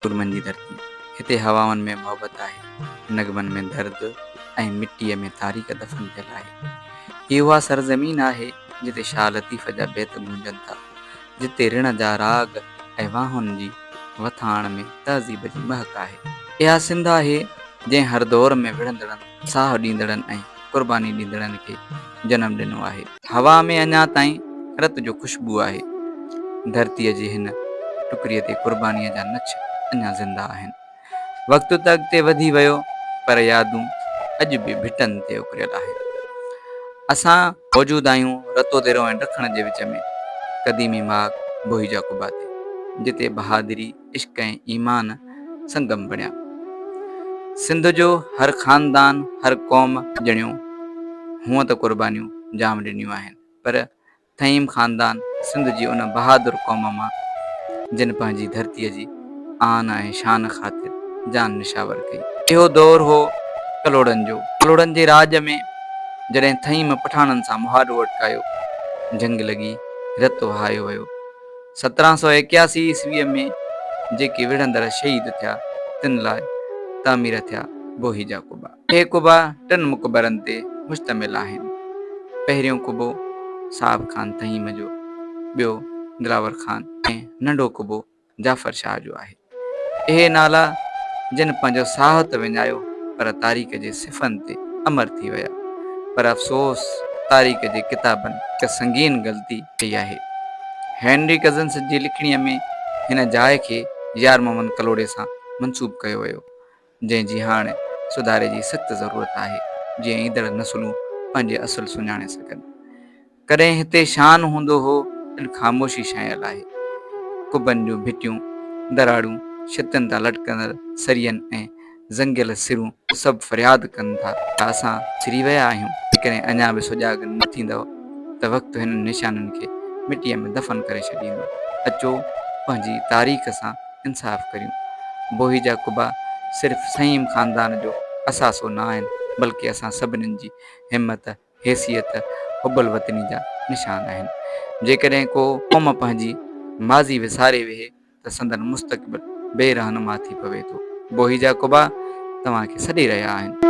कुरमन जी धरती हिते हवाउनि में मोहबत आहे, नगमनि में दर्द ऐं मिटीअ में तारीख़ दफ़न थियल आहे। ही उहा सरज़मीन आहे जिते शाह लतीफ़ जा बैत गूंजनि था, जिते ऋण जा राग ऐं वाहुनि जी वथाण में तहज़ीब जी महक आहे। इहा सिंध आहे जंहिं हर दौर में विढ़ंदड़नि, साह ॾींदड़नि ऐं क़ुर्बानी ॾींदड़नि खे जनम ॾिनो आहे। हवा में अञा ताईं रत जो ख़ुशबू आहे। धरतीअ जे हिन टुकरीअ ते क़ुर्बानीअ जा नछ अञा ज़िंदा आहिनि। वक़्तु त अॻिते वधी वियो, पर यादूं अॼु बि भिटनि ते उकरियल आहिनि। असां मौजूद आहियूं रतो तेरो ऐं ॾखण जे विच में, क़दीमी माग बोहीजा कुबा ते, जिते बहादुरी, इश्क ऐं ईमान संगम बणिया। सिंध जो हर ख़ानदान, हर क़ौम ॼणियो हूअं त क़ुर्बानियूं जाम ॾिनियूं आहिनि, पर थईम ख़ानदान सिंध जी उन बहादुर क़ौम मां जिन पंहिंजी धरतीअ जी आन ऐं शान ख़ातिर जान निशावर कई। इहो दौर हो कलोड़नि जो। कलोड़नि जे राज में जॾहिं थईम पठाणनि सां मुहारो अटकायो, जंग लॻी, रत वहायो वियो। 1781 ईस्वीअ में जेके विढ़ंदड़ शहीद थिया, तिन लाइ तामीर थिया बोहीजा कुबा। हे कुबा टिनि मुक़बरनि ते मुश्तमिल आहिनि। पहिरियों कुबो साहब ख़ान तहीम जो, ॿियो दिलावर ख़ान ऐं नंढो कुबो जाफ़र शाह जो आहे। इहे नाला जिन पंहिंजो साह त विञायो, पर तारीख़ जे सिफ़नि ते अमर थी विया। पर अफ़सोस, तारीख़ जे किताबनि हिकु संगीन ग़लती कई आहे। हेनरी कज़न्स जी लिखणीअ में हिन जाइ खे यार मोहम्मद कलोड़े सां मंसूब कयो वियो, जंहिंजी हाणे सुधारे जी सख़्त ज़रूरत आहे, जीअं ईंदड़ नसलूं पंहिंजे असुल सुञाणे सघनि। कॾहिं हिते शान हूंदो हो, इन ख़ामोशी छायल आहे। कुबनि जूं भिटियूं, दराड़ूं, छितनि तां लटकंदड़ सरियनि ऐं ज़ंगियल सिरूं सभु फरियाद कनि था त असां छिरी विया आहियूं। जेकॾहिं अञा बि सुजाॻ न थींदव त वक़्तु हिन निशाननि खे मिटीअ में दफ़न करे छॾींदो। अचो पंहिंजी तारीख़ सां इंसाफ़ करियूं। बोहीजा कुबा सिर्फ़ु सहीम ख़ानदान जो असासो न आहिनि, बल्कि असां सभिनीनि जी हिमत, हैसियत, हुबल वतनी जा निशान आहिनि। जेकॾहिं को क़ौम पंहिंजी माज़ी विसारे वेहे त संदन मुस्तक़बिल बेरहनुमा थी पवे थो। बोहीजा कुबा तव्हांखे सॾे रहिया आहिनि।